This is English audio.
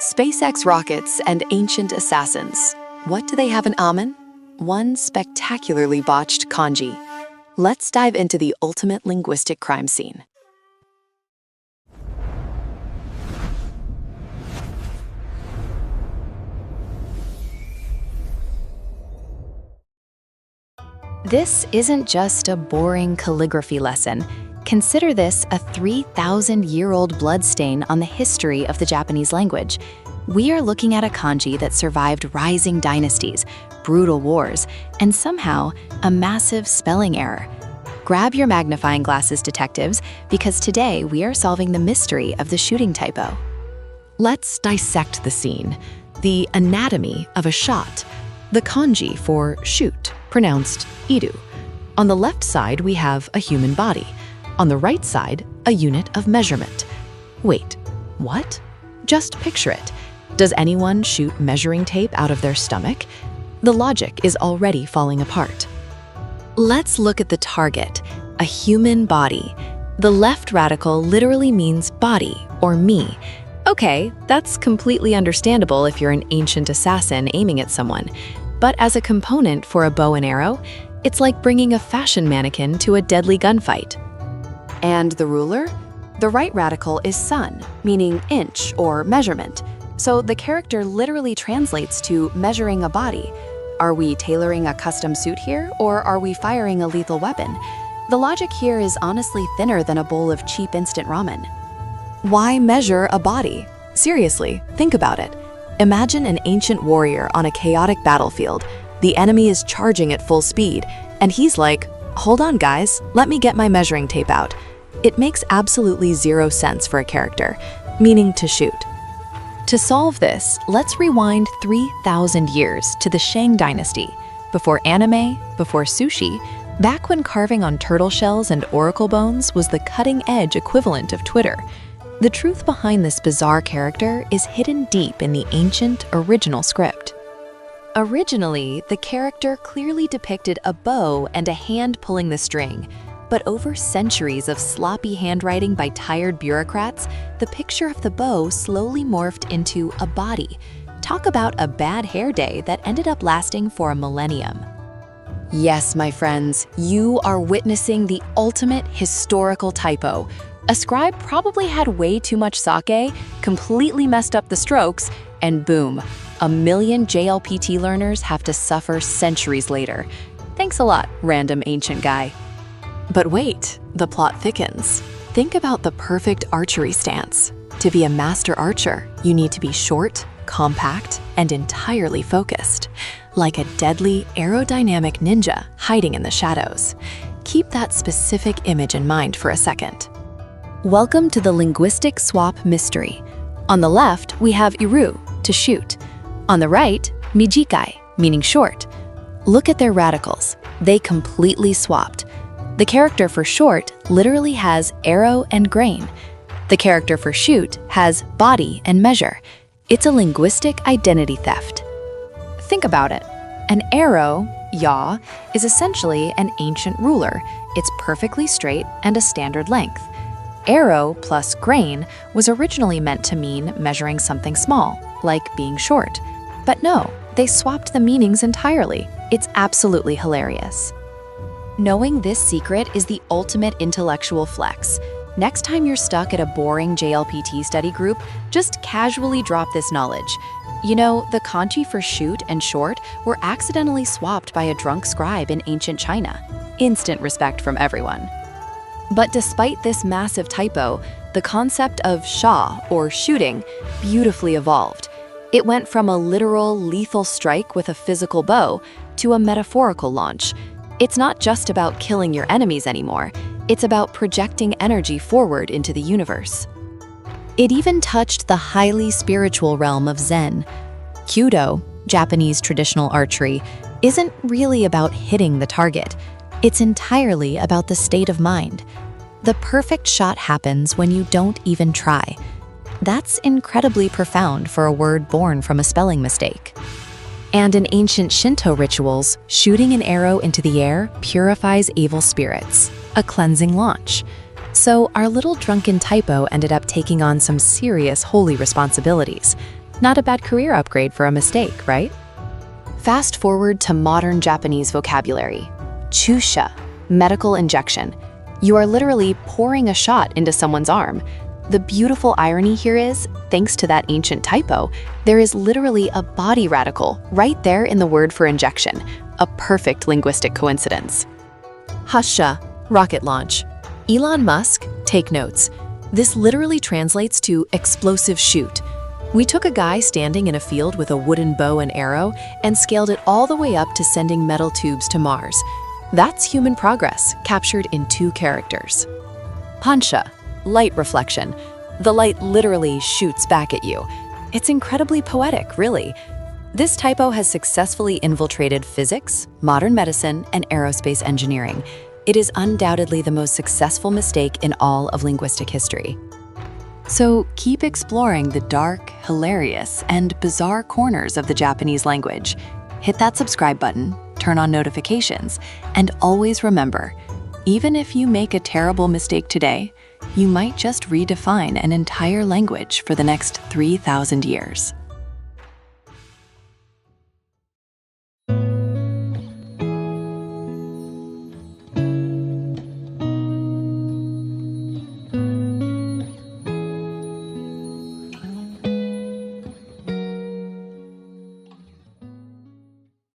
SpaceX rockets and ancient assassins. What do they have in common? One spectacularly botched kanji. Let's dive into the ultimate linguistic crime scene. This isn't just a boring calligraphy lesson. Consider this a 3,000-year-old bloodstain on the history of the Japanese language. We are looking at a kanji that survived rising dynasties, brutal wars, and somehow a massive spelling error. Grab your magnifying glasses, detectives, because today we are solving the mystery of the shooting typo. Let's dissect the scene, the anatomy of a shot, the kanji for shoot, pronounced iru. On the left side, we have a human body. On the right side, a unit of measurement. Wait, what? Just picture it. Does anyone shoot measuring tape out of their stomach? The logic is already falling apart. Let's look at the target, a human body. The left radical literally means body or me. Okay, that's completely understandable if you're an ancient assassin aiming at someone. But as a component for a bow and arrow, it's like bringing a fashion mannequin to a deadly gunfight. And the ruler? The right radical is sun, meaning inch or measurement. So the character literally translates to measuring a body. Are we tailoring a custom suit here, or are we firing a lethal weapon? The logic here is honestly thinner than a bowl of cheap instant ramen. Why measure a body? Seriously, think about it. Imagine an ancient warrior on a chaotic battlefield. The enemy is charging at full speed, and he's like, "Hold on, guys, let me get my measuring tape out." It makes absolutely zero sense for a character, meaning to shoot. To solve this, let's rewind 3,000 years to the Shang Dynasty. Before anime, before sushi, back when carving on turtle shells and oracle bones was the cutting-edge equivalent of Twitter. The truth behind this bizarre character is hidden deep in the ancient original script. Originally, the character clearly depicted a bow and a hand pulling the string. But over centuries of sloppy handwriting by tired bureaucrats, the picture of the bow slowly morphed into a body. Talk about a bad hair day that ended up lasting for a millennium. Yes, my friends, you are witnessing the ultimate historical typo. A scribe probably had way too much sake, completely messed up the strokes, and boom, a million JLPT learners have to suffer centuries later. Thanks a lot, random ancient guy. But wait, the plot thickens. Think about the perfect archery stance. To be a master archer, you need to be short, compact, and entirely focused, like a deadly, aerodynamic ninja hiding in the shadows. Keep that specific image in mind for a second. Welcome to the linguistic swap mystery. On the left, we have iru, to shoot. On the right, mijikai, meaning short. Look at their radicals. They completely swapped. The character for short literally has arrow and grain. The character for shoot has body and measure. It's a linguistic identity theft. Think about it. An arrow, ya, is essentially an ancient ruler. It's perfectly straight and a standard length. Arrow plus grain was originally meant to mean measuring something small, like being short. But no, they swapped the meanings entirely. It's absolutely hilarious. Knowing this secret is the ultimate intellectual flex. Next time you're stuck at a boring JLPT study group, just casually drop this knowledge. You know, the kanji for shoot and short were accidentally swapped by a drunk scribe in ancient China. Instant respect from everyone. But despite this massive typo, the concept of sha, or shooting, beautifully evolved. It went from a literal lethal strike with a physical bow to a metaphorical launch. It's not just about killing your enemies anymore. It's about projecting energy forward into the universe. It even touched the highly spiritual realm of Zen. Kyudo, Japanese traditional archery, isn't really about hitting the target. It's entirely about the state of mind. The perfect shot happens when you don't even try. That's incredibly profound for a word born from a spelling mistake. And in ancient Shinto rituals, shooting an arrow into the air purifies evil spirits, a cleansing launch. So our little drunken typo ended up taking on some serious holy responsibilities. Not a bad career upgrade for a mistake, right? Fast forward to modern Japanese vocabulary. Chusha, medical injection. You are literally pouring a shot into someone's arm. The beautiful irony here is, thanks to that ancient typo, there is literally a body radical right there in the word for injection, a perfect linguistic coincidence. Hasha, rocket launch. Elon Musk, take notes. This literally translates to explosive shoot. We took a guy standing in a field with a wooden bow and arrow and scaled it all the way up to sending metal tubes to Mars. That's human progress, captured in 2 characters. Pansha, light reflection. The light literally shoots back at you. It's incredibly poetic, really. This typo has successfully infiltrated physics, modern medicine, and aerospace engineering. It is undoubtedly the most successful mistake in all of linguistic history. So keep exploring the dark, hilarious, and bizarre corners of the Japanese language. Hit that subscribe button, turn on notifications, and always remember, even if you make a terrible mistake today, you might just redefine an entire language for the next 3,000 years.